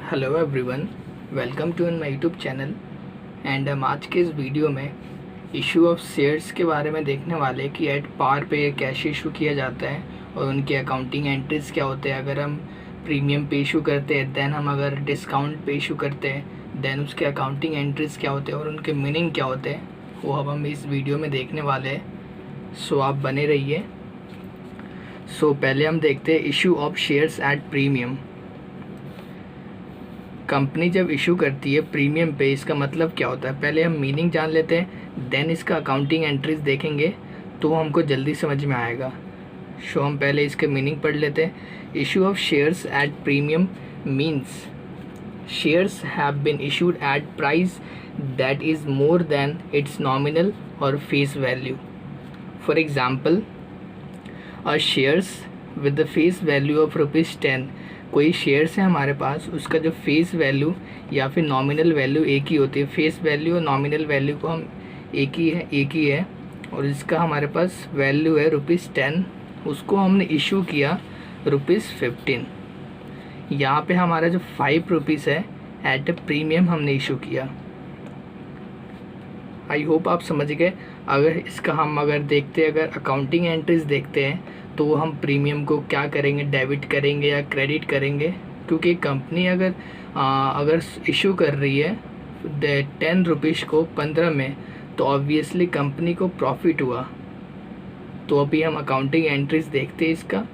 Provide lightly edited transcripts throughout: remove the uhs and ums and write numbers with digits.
Hello everyone, welcome to my YouTube channel. And हम आज के इस वीडियो में इशू ऑफ शेयर्स के बारे में देखने वाले कि एट पार पे कैश इशू किया जाता है और उनके अकाउंटिंग एंट्रीज क्या होते हैं। अगर हम प्रीमियम पे इशू करते हैं, देन हम अगर डिस्काउंट पे इशू करते हैं, देन उसके अकाउंटिंग एंट्रीज क्या होते हैं और उनके मीनिंग क्या होते हैं, वो अब हम इस वीडियो में देखने वाले हैं। सो आप बने रहिए। सो पहले हम देखते हैं issue of shares at premium. Company जब इशू करती है प्रीमियम पे, इसका मतलब क्या होता है, पहले हम मीनिंग जान लेते हैं, देन इसका अकाउंटिंग एंट्रीज देखेंगे तो हमको जल्दी समझ में आएगा। सो हम पहले इसके मीनिंग पढ़ लेते हैं। Issue of shares at premium means shares have been issued at price that is more than its nominal और फेस वैल्यू। फॉर एग्जाम्पल, और shares with the face value of ₹10, कोई शेयर्स है हमारे पास, उसका जो फेस वैल्यू या फिर nominal value एक ही होती है। फेस वैल्यू और नॉमिनल वैल्यू को हम एक ही है और इसका हमारे पास वैल्यू है ₹10, उसको हमने इशू किया ₹15। यहाँ पे हमारा जो ₹5 है एट अ प्रीमियम हमने इशू किया। आई होप आप समझ गए। अगर इसका हम देखते, अगर अकाउंटिंग एंट्रीज देखते हैं तो हम प्रीमियम को क्या करेंगे, डेबिट करेंगे या क्रेडिट करेंगे। क्योंकि कंपनी अगर इशू कर रही है ₹10 को 15 में, तो ऑब्वियसली कंपनी को प्रॉफिट हुआ। तो अभी हम अकाउंटिंग एंट्रीज देखते हैं इसका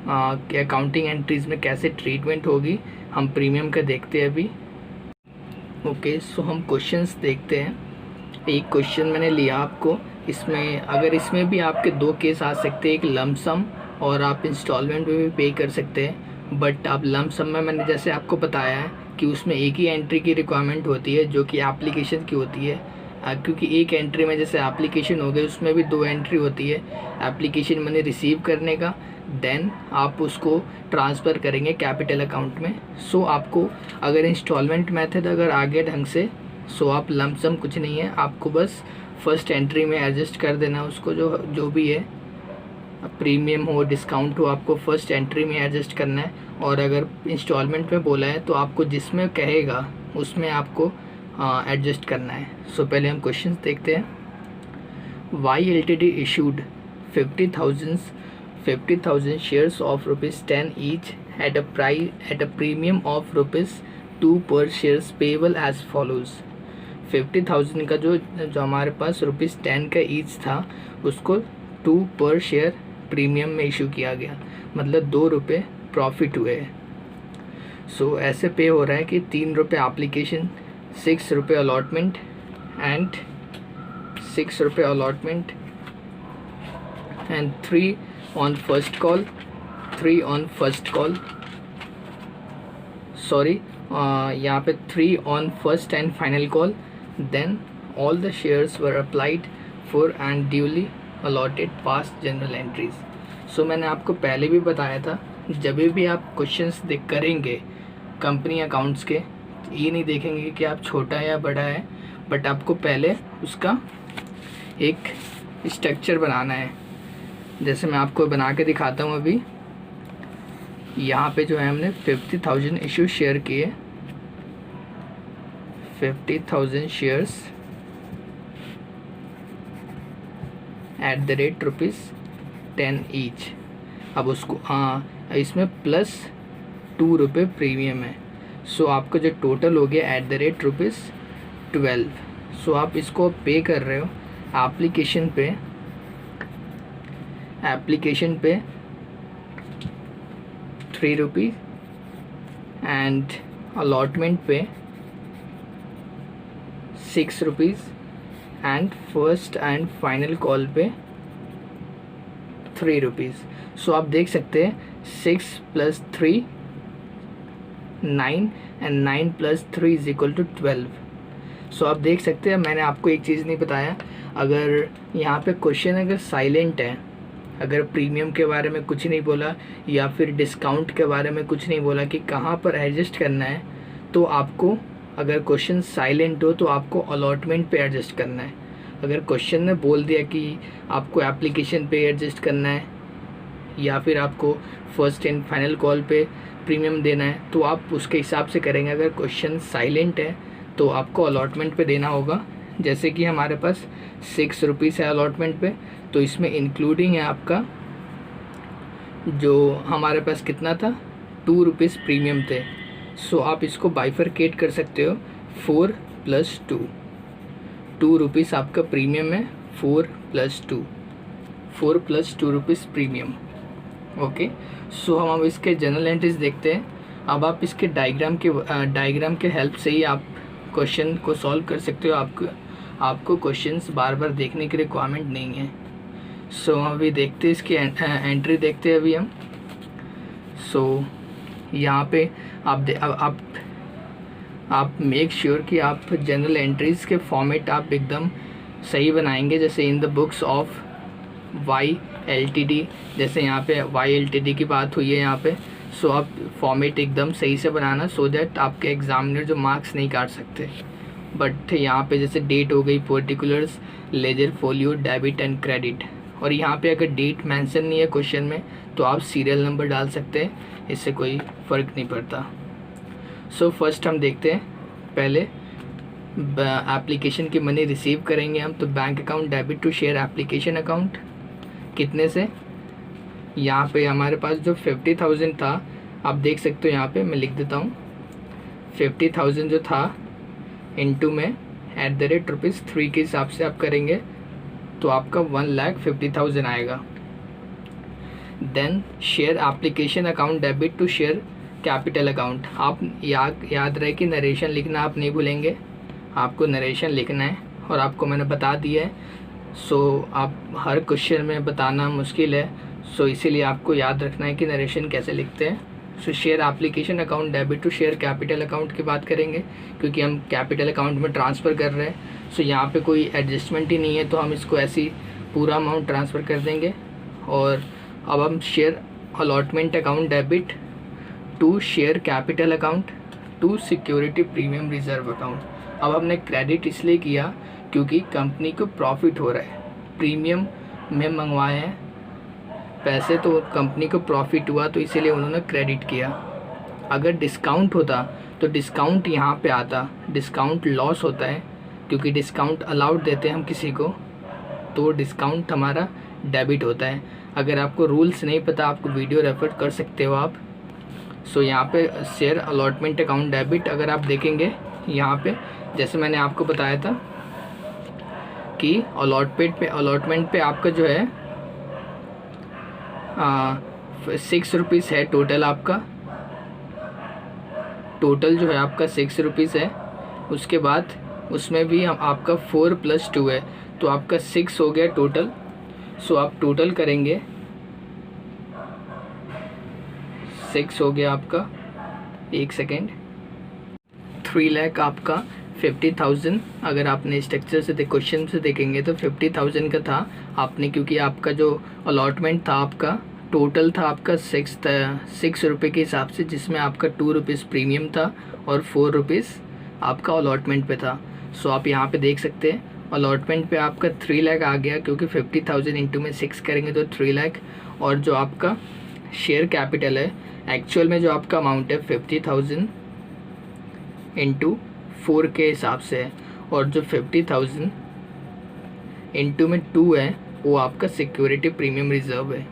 कि अकाउंटिंग एंट्रीज में कैसे ट्रीटमेंट होगी। हम प्रीमियम का देखते हैं अभी। ओके, सो हम क्वेश्चंस देखते हैं। एक क्वेश्चन मैंने लिया आपको, इसमें भी आपके दो केस आ सकते हैं, एक लम्प सम और आप इंस्टॉलमेंट में भी पे कर सकते हैं। बट आप लम्प सम में मैंने जैसे आपको बताया है कि उसमें एक ही एंट्री की रिक्वायरमेंट होती है जो कि एप्लीकेशन की होती है। क्योंकि एक एंट्री में जैसे एप्लीकेशन हो गई, उसमें भी दो एंट्री होती है। एप्लीकेशन मनी रिसीव करने का, देन आप उसको ट्रांसफ़र करेंगे कैपिटल अकाउंट में। सो आपको अगर इंस्टॉलमेंट मेथड अगर आ गया ढंग से, सो आप लम्प सम कुछ नहीं है, आपको बस फर्स्ट एंट्री में एडजस्ट कर देना उसको, जो भी है, प्रीमियम हो डिस्काउंट हो, आपको फर्स्ट एंट्री में एडजस्ट करना है। और अगर इंस्टॉलमेंट में बोला है तो आपको जिसमें कहेगा उसमें आपको एडजस्ट करना है। सो पहले हम क्वेश्चन देखते हैं। Y LTD issued 50,000 shares of ₹10 each at a premium of ₹2 per shares payable as follows. 50,000 का जो हमारे पास ₹10 का ईच था, उसको 2 पर शेयर प्रीमियम में इशू किया गया, मतलब ₹2 प्रॉफिट हुए। सो ऐसे पे हो रहा है कि ₹3 application, ₹6 allotment and and 3 on first call, 3 on first call, sorry, यहाँ पे 3 on first and final call. Then all the shares were applied for and duly allotted past journal entries. So मैंने आपको पहले भी बताया था, जब भी आप क्वेश्चंस करेंगे कंपनी अकाउंट्स के, ये नहीं देखेंगे कि आप छोटा है या बड़ा है, बट आपको पहले उसका एक स्ट्रक्चर बनाना है। जैसे मैं आपको बना के दिखाता हूँ अभी। यहाँ पे जो है हमने 50,000 इशू शेयर किए, 50,000 shares at the rate ₹10 each। अब उसको इसमें प्लस ₹2 प्रीमियम है। सो आपका जो टोटल हो गया एट द रेट ₹12। सो आप इसको पे कर रहे हो एप्लीकेशन पे ₹3 एंड अलॉटमेंट पे ₹6 and first and final call पे ₹3। सो आप देख सकते हैं 6 + 3 9 एंड 9 + 3 = 12। सो आप देख सकते हैं, मैंने आपको एक चीज़ नहीं बताया, अगर यहाँ पे क्वेश्चन अगर साइलेंट है, अगर प्रीमियम के बारे में कुछ नहीं बोला या फिर डिस्काउंट के बारे में कुछ नहीं बोला कि कहाँ पर एडजस्ट करना है, तो आपको, अगर क्वेश्चन साइलेंट हो तो आपको अलॉटमेंट पे एडजस्ट करना है। अगर क्वेश्चन ने बोल दिया कि आपको एप्लीकेशन पे एडजस्ट करना है या फिर आपको फर्स्ट एंड फाइनल कॉल पे प्रीमियम देना है, तो आप उसके हिसाब से करेंगे। अगर क्वेश्चन साइलेंट है तो आपको अलॉटमेंट पे देना होगा। जैसे कि हमारे पास 6 रुपीज़ है अलॉटमेंट पे, तो इसमें इंक्लूडिंग है आपका जो हमारे पास कितना था 2 रुपीज़ प्रीमियम थे। सो आप इसको बाइफरकेट कर सकते हो 4 + 2। 2 रुपीज़ आपका प्रीमियम है, 4 + 2, 4 + 2 रुपीज़ प्रीमियम। ओके, सो हम अब इसके जनरल एंट्रीज देखते हैं। अब आप इसके डायग्राम के हेल्प से ही आप क्वेश्चन को सॉल्व कर सकते हो। आपको क्वेश्चंस बार बार देखने की रिक्वायरमेंट नहीं है। सो अभी देखते हैं इसकी एंट्री देखते हैं अभी हम। सो यहाँ पे आप मेक श्योर कि आप जनरल एंट्रीज़ के फॉर्मेट आप एकदम सही बनाएंगे। जैसे in the books of YLTD, जैसे यहाँ पे YLTD की बात हुई है यहाँ पे। सो आप फॉर्मेट एकदम सही से बनाना, सो दैट आपके एग्जामिनर जो मार्क्स नहीं काट सकते। बट यहाँ पे जैसे डेट हो गई, particulars, ledger, folio, debit and credit, और यहाँ पे अगर डेट मेंशन नहीं है क्वेश्चन में तो आप सीरियल नंबर डाल सकते हैं, इससे कोई फ़र्क नहीं पड़ता। सो फर्स्ट हम देखते हैं, पहले एप्लीकेशन की मनी रिसीव करेंगे हम, तो bank account debit to share application account कितने से। यहाँ पे हमारे पास जो 50,000 था, आप देख सकते हो यहाँ पे मैं लिख देता हूँ 50,000 जो था इनटू में @3 के हिसाब से आप करेंगे तो आपका 1,50,000 आएगा। Then share application account debit to share capital account. आप याद रहे कि नरेशन लिखना आप नहीं भूलेंगे, आपको नरेशन लिखना है और आपको मैंने बता दिया है। सो आप हर क्वेश्चन में बताना मुश्किल है, सो इसीलिए आपको याद रखना है कि नरेशन कैसे लिखते हैं। So share application account debit to share capital account की बात करेंगे, क्योंकि हम कैपिटल अकाउंट में ट्रांसफ़र कर रहे हैं। सो यहाँ पे कोई एडजस्टमेंट ही नहीं है, तो हम इसको ऐसी पूरा अमाउंट ट्रांसफ़र कर देंगे। और अब हम share allotment account debit to share capital account to security premium reserve account. अब हमने क्रेडिट इसलिए किया क्योंकि कंपनी को प्रॉफिट हो रहा है, प्रीमियम में मंगवाए हैं पैसे, तो कंपनी को प्रॉफिट हुआ तो इसीलिए उन्होंने क्रेडिट किया। अगर डिस्काउंट होता तो डिस्काउंट यहाँ पे आता, डिस्काउंट लॉस होता है क्योंकि डिस्काउंट अलाउड देते हैं हम किसी को, तो डिस्काउंट हमारा डेबिट होता है। अगर आपको रूल्स नहीं पता, आपको वीडियो रेफर कर सकते हो आप। सो यहाँ पे शेयर अलॉटमेंट अकाउंट डेबिट अगर आप देखेंगे यहाँ पे, जैसे मैंने आपको बताया था कि अलॉटमेंट पे आपका जो है 6 रुपीज़ है टोटल, आपका टोटल जो है आपका 6 रुपीज़ है। उसके बाद उसमें भी आपका 4 + 2 है, तो आपका 6 हो गया टोटल। सो आप टोटल करेंगे 6 हो गया आपका, 1 सेकेंड, 3 लाख आपका 50,000। अगर आपने स्ट्रक्चर से क्वेश्चन से देखेंगे तो 50,000 का था आपने, क्योंकि आपका जो अलॉटमेंट था आपका टोटल था आपका 6 रुपये के हिसाब से, जिसमें आपका 2 रुपीज़ प्रीमियम था और 4 रुपीज़ आपका अलॉटमेंट पे था। सो आप यहाँ पे देख सकते हैं अलॉटमेंट पे आपका 3 लाख आ गया, क्योंकि 50,000 इंटू में 6 करेंगे तो 3 लाख। और जो आपका शेयर कैपिटल है, एक्चुअल में जो आपका अमाउंट है 50,000 इंटू 4 के हिसाब से है, और जो 50,000 इंटू में 2 है वो आपका सिक्योरिटी प्रीमियम रिजर्व है।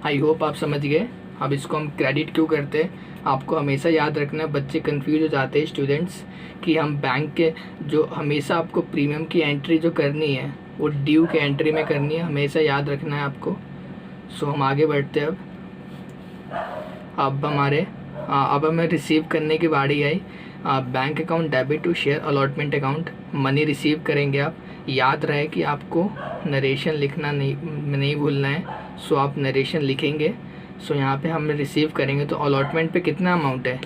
आई होप आप समझ गए। अब इसको हम क्रेडिट क्यों करते हैं, आपको हमेशा याद रखना है। बच्चे कंफ्यूज हो जाते हैं स्टूडेंट्स कि हम बैंक के जो हमेशा आपको प्रीमियम की एंट्री जो करनी है वो ड्यू के एंट्री में करनी है, हमेशा याद रखना है आपको। सो हम आगे बढ़ते हैं। अब हमें रिसीव करने की बारी आई। Bank account debit to share allotment account, money receive करेंगे आप। याद रहे कि आपको नरेशन लिखना नहीं भूलना है, सो आप नरेशन लिखेंगे। सो यहाँ पे हम रिसीव करेंगे तो अलॉटमेंट पे कितना अमाउंट है,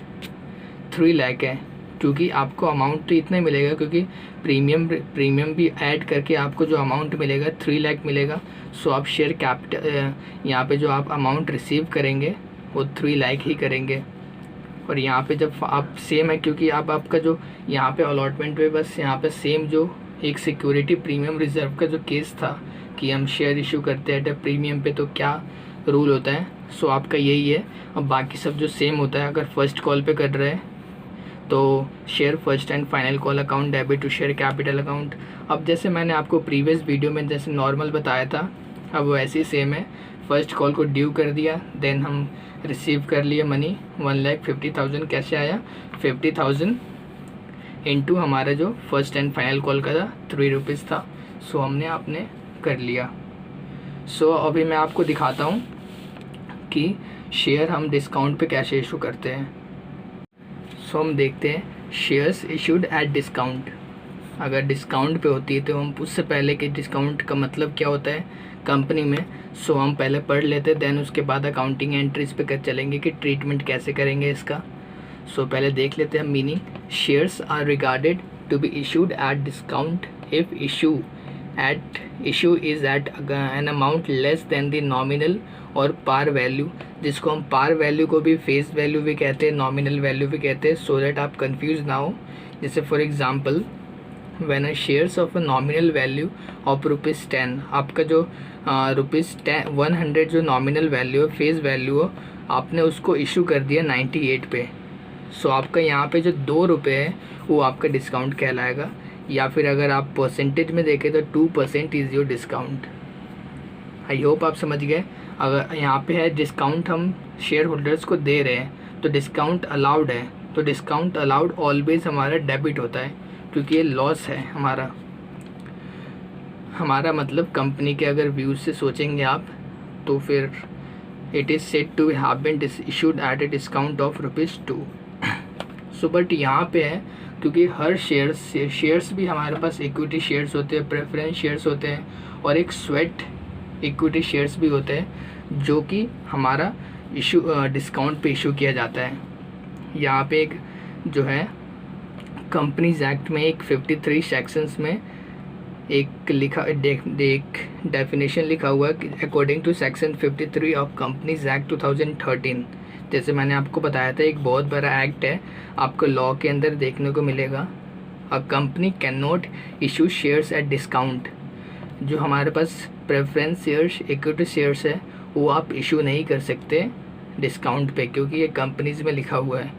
3 लाख है, क्योंकि आपको अमाउंट तो इतना मिलेगा क्योंकि प्रीमियम भी ऐड करके आपको जो अमाउंट मिलेगा 3 लाख मिलेगा। सो आप शेयर कैपिटल यहाँ पे जो आप अमाउंट रिसीव करेंगे वो 3 लाख ही करेंगे। और यहाँ पे जब आप सेम है, क्योंकि आपका जो यहाँ पे अलॉटमेंट पे बस यहाँ पे सेम जो एक सिक्योरिटी प्रीमियम रिजर्व का जो केस था कि हम शेयर इशू करते हैं प्रीमियम पे, तो क्या रूल होता है। सो आपका यही है। अब बाकी सब जो सेम होता है, अगर फर्स्ट कॉल पे कर रहे हैं तो share first and final call account debit to share capital account. अब जैसे मैंने आपको प्रीवियस वीडियो में जैसे नॉर्मल बताया था, अब वो ऐसे ही सेम है। फर्स्ट कॉल को ड्यू कर दिया, देन हम रिसीव कर लिए मनी 1,50,000। कैसे आया? 50,000 इंटू हमारा जो फर्स्ट एंड फाइनल कॉल का था 3 रुपीज़ था। सो हमने आपने कर लिया। सो अभी मैं आपको दिखाता हूँ कि शेयर हम डिस्काउंट पे कैसे इशू करते हैं। सो हम देखते हैं शेयर्स इशूड एट डिस्काउंट। अगर डिस्काउंट पे होती है तो हम उससे पहले कि डिस्काउंट का मतलब क्या होता है कंपनी में, सो हम पहले पढ़ लेते हैं, देन उसके बाद अकाउंटिंग एंट्रीज पे कर चलेंगे कि ट्रीटमेंट कैसे करेंगे इसका। सो पहले देख लेते हैं meaning. Shares are regarded to be issued at discount if issue is at an amount less than the nominal और पार वैल्यू, जिसको हम पार वैल्यू को भी फेस वैल्यू भी कहते हैं, नॉमिनल वैल्यू भी कहते हैं, सो दैट आप कंफ्यूज ना हो। जैसे for example when a shares of a nominal value of ₹10, आपका जो ₹100 जो नॉमिनल वैल्यू है, फेस वैल्यू हो, आपने उसको इशू कर दिया 98 पे। सो आपका यहाँ पे जो ₹2 है वो आपका डिस्काउंट कहलाएगा। या फिर अगर आप परसेंटेज में देखें तो 2% is your discount. I hope आप समझ गए। अगर यहाँ पे है डिस्काउंट हम शेयर होल्डर्स को दे रहे हैं तो डिस्काउंट अलाउड है, तो डिस्काउंट अलाउड ऑलवेज हमारा डेबिट होता है, क्योंकि ये लॉस है हमारा मतलब कंपनी के अगर व्यूज से सोचेंगे आप तो फिर it is said to have been issued at a discount of ₹2। So but यहाँ पे है क्योंकि हर शेयर्स भी हमारे पास इक्विटी शेयर्स होते हैं, प्रेफरेंस शेयर्स होते हैं और एक स्वेट इक्विटी शेयर्स भी होते हैं जो कि हमारा डिस्काउंट पे इशू किया जाता है। यहाँ पे एक जो है कंपनीज एक्ट में एक 53 सेक्शंस में एक डेफिनेशन लिखा हुआ है कि according to section 53 of companies act 2013। जैसे मैंने आपको बताया था एक बहुत बड़ा एक्ट है, आपको लॉ के अंदर देखने को मिलेगा। A company can not issue shares at discount. जो हमारे पास प्रेफरेंस शेयर्स, इक्विटी शेयर्स है, वो आप इशू नहीं कर सकते डिस्काउंट पे, क्योंकि ये कंपनीज में लिखा हुआ है,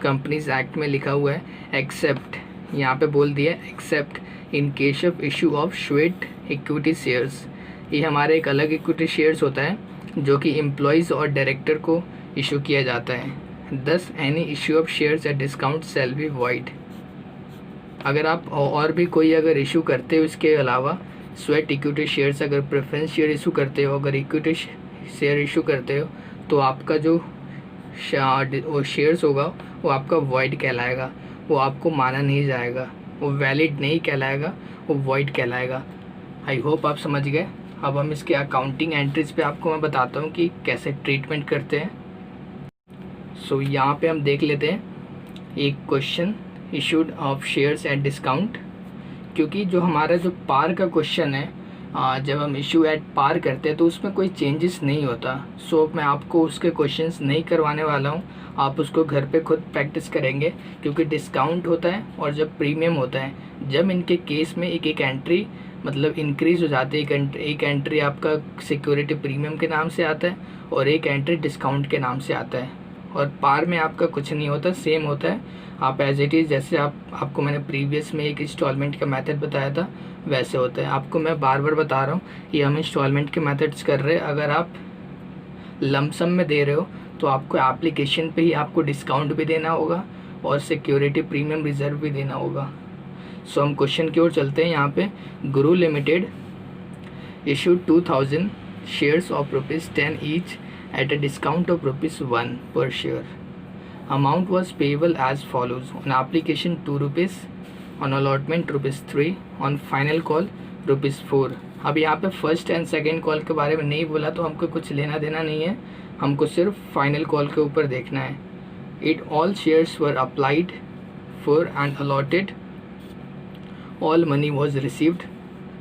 कंपनीज एक्ट में लिखा हुआ है। एक्सेप्ट, यहाँ पे बोल दिया accept in case of issue of sweat equity shares. ये हमारे एक अलग इक्विटी शेयर्स होता है जो कि एम्प्लॉयज़ और डायरेक्टर को इशू किया जाता है। दस any issue of shares at discount shall be void. अगर आप और भी कोई अगर इशू करते हो इसके अलावा स्वेट इक्विटी शेयर्स, अगर प्रेफरेंस शेयर इशू करते हो, अगर इक्विटी शेयर इशू करते हो, तो आपका जो शेयर्स होगा वो आपका वॉइड कहलाएगा, वो आपको माना नहीं जाएगा, वो वैलिड नहीं कहलाएगा, वो वॉइड कहलाएगा। आई होप आप समझ गए। अब हम इसके अकाउंटिंग एंट्रीज पे आपको मैं बताता हूँ कि कैसे ट्रीटमेंट करते हैं। सो यहाँ पे हम देख लेते हैं एक question issued of shares at discount, क्योंकि जो हमारा जो पार का क्वेश्चन है, जब हम इशू एट पार करते हैं तो उसमें कोई चेंजेस नहीं होता। सो मैं आपको उसके क्वेश्चंस नहीं करवाने वाला हूँ, आप उसको घर पे खुद प्रैक्टिस करेंगे, क्योंकि डिस्काउंट होता है और जब प्रीमियम होता है, जब इनके केस में एक एक एंट्री मतलब इंक्रीज़ हो जाती है। एक एंट्री आपका सिक्योरिटी प्रीमियम के नाम से आता है और एक एंट्री डिस्काउंट के नाम से आता है, और पार में आपका कुछ नहीं होता, सेम होता है। आप एज इट इज़, जैसे आपको मैंने प्रीवियस में एक इंस्टॉलमेंट का मेथड बताया था वैसे होता है। आपको मैं बार बार बता रहा हूँ ये हम इंस्टॉलमेंट के मेथड्स कर रहे हैं। अगर आप लमसम में दे रहे हो तो आपको एप्लीकेशन पे ही आपको डिस्काउंट भी देना होगा और सिक्योरिटी प्रीमियम रिजर्व भी देना होगा। सो हम क्वेश्चन की ओर चलते हैं। यहाँ पे गुरु limited issued 2000 shares of ₹10 each at a discount of ₹1 per share. Amount was payable as follows: on application ₹2, on allotment ₹3, on final call ₹4। अब यहाँ पे फर्स्ट एंड सेकेंड कॉल के बारे में नहीं बोला तो हमको कुछ लेना देना नहीं है, हमको सिर्फ फाइनल कॉल के ऊपर देखना है। It all shares were applied for and allotted, all money was received,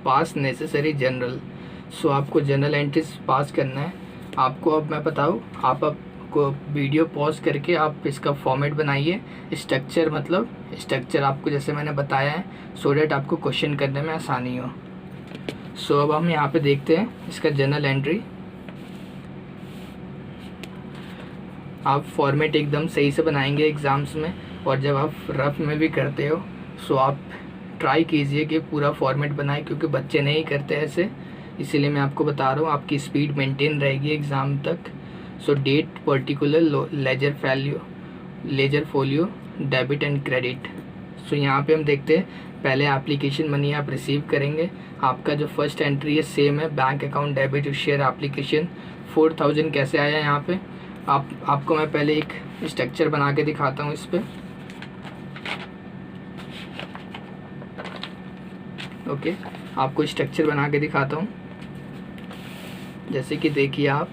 pass necessary journal. So आपको जनरल एंट्रीज पास करना है। आपको अब मैं बताऊँ, आप आपको वीडियो पॉज करके आप इसका फॉर्मेट बनाइए। स्ट्रक्चर मतलब स्ट्रक्चर आपको जैसे मैंने बताया है, सो डैट आपको क्वेश्चन करने में आसानी हो। सो अब हम यहाँ पे देखते हैं इसका जनरल एंट्री। आप फॉर्मेट एकदम सही से बनाएंगे एग्ज़ाम्स में, और जब आप रफ में भी करते हो सो आप ट्राई कीजिए कि पूरा फॉर्मेट बनाए, क्योंकि बच्चे नहीं करते ऐसे, इसीलिए मैं आपको बता रहा हूँ, आपकी स्पीड मेंटेन रहेगी एग्ज़ाम तक। So date, particular, ledger folio, debit and credit. So यहाँ पे हम देखते हैं, पहले एप्लीकेशन मनी आप रिसीव करेंगे। आपका जो फर्स्ट एंट्री है सेम है, bank account debit to share application. 4000 कैसे आया यहाँ पे, आपको मैं पहले एक स्ट्रक्चर बना के दिखाता हूँ इस पर। ओके, आपको स्ट्रक्चर बना के दिखाता हूँ। जैसे कि देखिए, आप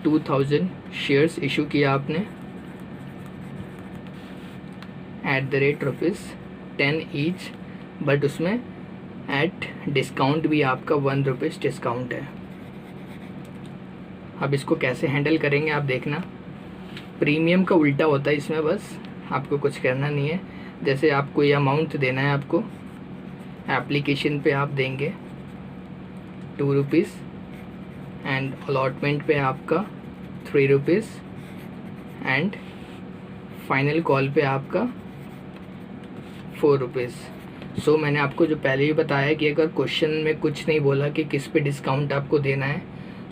2000 शेयर्स इशू किया आपने @10 ईच, बट उसमें एट डिस्काउंट भी आपका ₹1 डिस्काउंट है। अब इसको कैसे हैंडल करेंगे आप देखना। प्रीमियम का उल्टा होता है इसमें, बस आपको कुछ करना नहीं है। जैसे आपको ये अमाउंट देना है, आपको एप्लीकेशन पे आप देंगे ₹2 एंड अलॉटमेंट पे आपका ₹3 एंड फाइनल कॉल पे आपका ₹4। सो मैंने आपको जो पहले ही बताया कि अगर क्वेश्चन में कुछ नहीं बोला कि किस पे डिस्काउंट आपको देना है,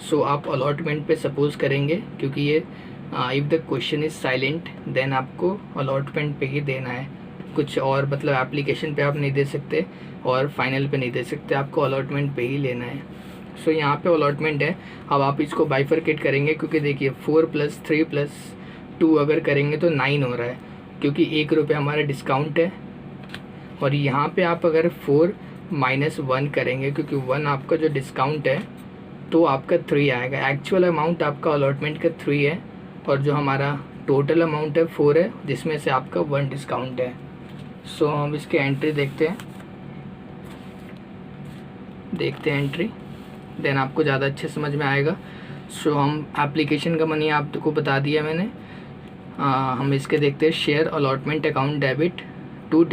सो आप अलॉटमेंट पे सपोज करेंगे, क्योंकि ये if the question is silent then आपको अलॉटमेंट पे ही देना है। कुछ और मतलब एप्लीकेशन पे आप नहीं दे सकते और फाइनल पे नहीं दे सकते, आपको अलॉटमेंट पे ही लेना है। सो यहाँ पे अलॉटमेंट है। अब आप इसको बाइफरकेट करेंगे, क्योंकि देखिए 4 + 3 + 2 अगर करेंगे तो 9 हो रहा है, क्योंकि ₹1 हमारा डिस्काउंट है। और यहाँ पे आप अगर 4 - 1 करेंगे, क्योंकि 1 आपका जो डिस्काउंट है, तो आपका 3 आएगा। एक्चुअल अमाउंट आपका अलॉटमेंट का 3 है, और जो हमारा टोटल अमाउंट है 4 है, जिसमें से आपका 1 डिस्काउंट है। सो हम इसके एंट्री देखते हैं एंट्री, देन आपको ज़्यादा अच्छे समझ में आएगा। सो हम एप्लीकेशन का मनी आपको बता दिया मैंने। हम इसके देखते हैं, share allotment account debit to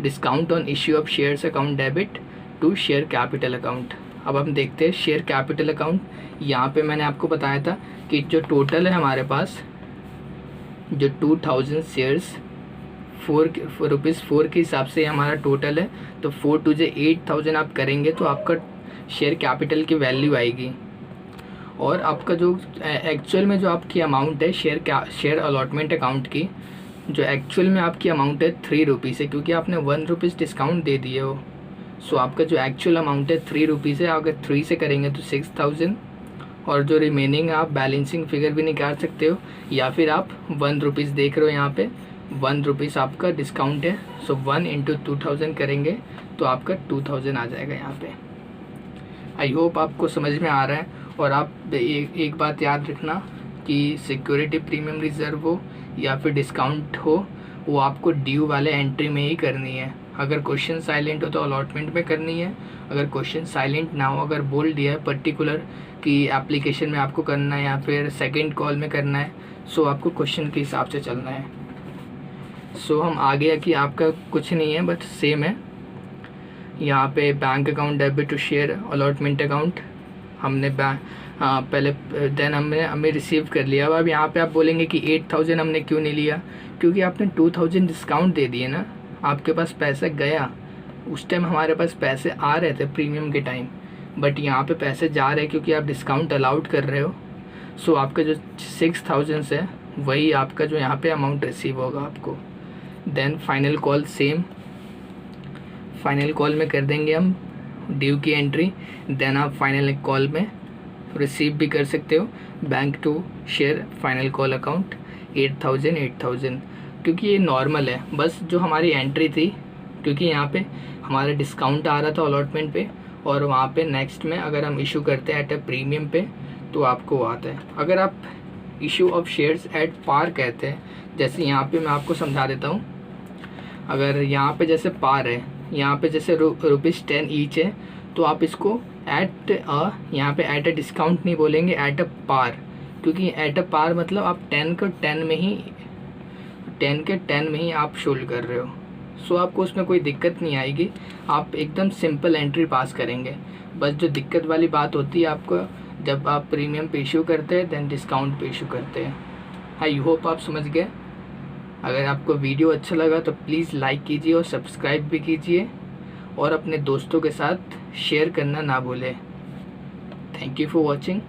discount on issue of shares account debit to share capital account. अब हम देखते हैं शेयर कैपिटल अकाउंट। यहाँ पे मैंने आपको बताया था कि जो टोटल है हमारे पास, जो 2000 शेयर्स ₹4 के हिसाब से हमारा टोटल है, तो 4 × 8000 आप करेंगे तो आपका शेयर कैपिटल की वैल्यू आएगी। और आपका जो एक्चुअल में जो आपकी अमाउंट है शेयर अलॉटमेंट अकाउंट की, जो एक्चुअल में आपकी अमाउंट है ₹3 है, क्योंकि आपने ₹1 डिस्काउंट दे दिए हो। सो आपका जो एक्चुअल अमाउंट है ₹3 है। अगर 3 से करेंगे तो 6000, और जो रिमेनिंग आप बैलेंसिंग फिगर भी निकाल सकते हो, या फिर आप ₹1 देख रहे हो यहाँ पे, ₹1 आपका डिस्काउंट है। सो 1 × 2000 करेंगे तो आपका 2000 आ जाएगा यहाँ पे। आई होप आपको समझ में आ रहा है। और आप एक बात याद रखना कि सिक्योरिटी प्रीमियम रिजर्व हो या फिर डिस्काउंट हो, वो आपको ड्यू वाले एंट्री में ही करनी है। अगर क्वेश्चन साइलेंट हो तो अलॉटमेंट में करनी है। अगर क्वेश्चन साइलेंट ना हो, अगर बोल दिया है पर्टिकुलर कि एप्लीकेशन में आपको करना है या फिर सेकंड कॉल में करना है, सो आपको क्वेश्चन के हिसाब से चलना है। सो हम आ गया कि आपका कुछ नहीं है, बट सेम है। यहाँ पे bank account debit to share allotment account हमने पहले देन हमें रिसीव कर लिया। अब यहाँ पे आप बोलेंगे कि 8000 हमने क्यों नहीं लिया, क्योंकि आपने 2000 डिस्काउंट दे दिए ना, आपके पास पैसा गया। उस टाइम हमारे पास पैसे आ रहे थे प्रीमियम के टाइम, बट यहाँ पे पैसे जा रहे हैं क्योंकि आप डिस्काउंट अलाउड कर रहे हो। सो आपका जो 6000 है वही आपका जो यहाँ पे अमाउंट रिसीव होगा आपको। Then final call same, final call में कर देंगे हम ड्यू की एंट्री। देन आप फाइनल कॉल में रिसीव भी कर सकते हो bank to share final call account 8000, क्योंकि ये नॉर्मल है। बस जो हमारी एंट्री थी, क्योंकि यहाँ पे हमारा डिस्काउंट आ रहा था अलॉटमेंट पे, और वहाँ पे नेक्स्ट में अगर हम इशू करते हैं एट अ प्रीमियम पे तो आपको आता है। अगर आप issue of shares at par कहते हैं, जैसे यहाँ पे मैं आपको समझा देता हूँ। अगर यहाँ पे जैसे पार है, यहाँ पे जैसे ₹10 ईच है, तो आप इसको यहाँ पे एट अ डिस्काउंट नहीं बोलेंगे, एट अ पार, क्योंकि एट अ पार मतलब आप 10 के 10 में ही आप शोल्ड कर रहे हो। सो आपको उसमें कोई दिक्कत नहीं आएगी, आप एकदम सिंपल एंट्री पास करेंगे। बस जो दिक्कत वाली बात होती है आपको जब आप प्रीमियम पे इशू करते हैं देन डिस्काउंट पे इशू करते हैं। आई होप आप समझ गए। अगर आपको वीडियो अच्छा लगा तो प्लीज़ लाइक कीजिए और सब्सक्राइब भी कीजिए और अपने दोस्तों के साथ शेयर करना ना भूलें। Thank you for watching.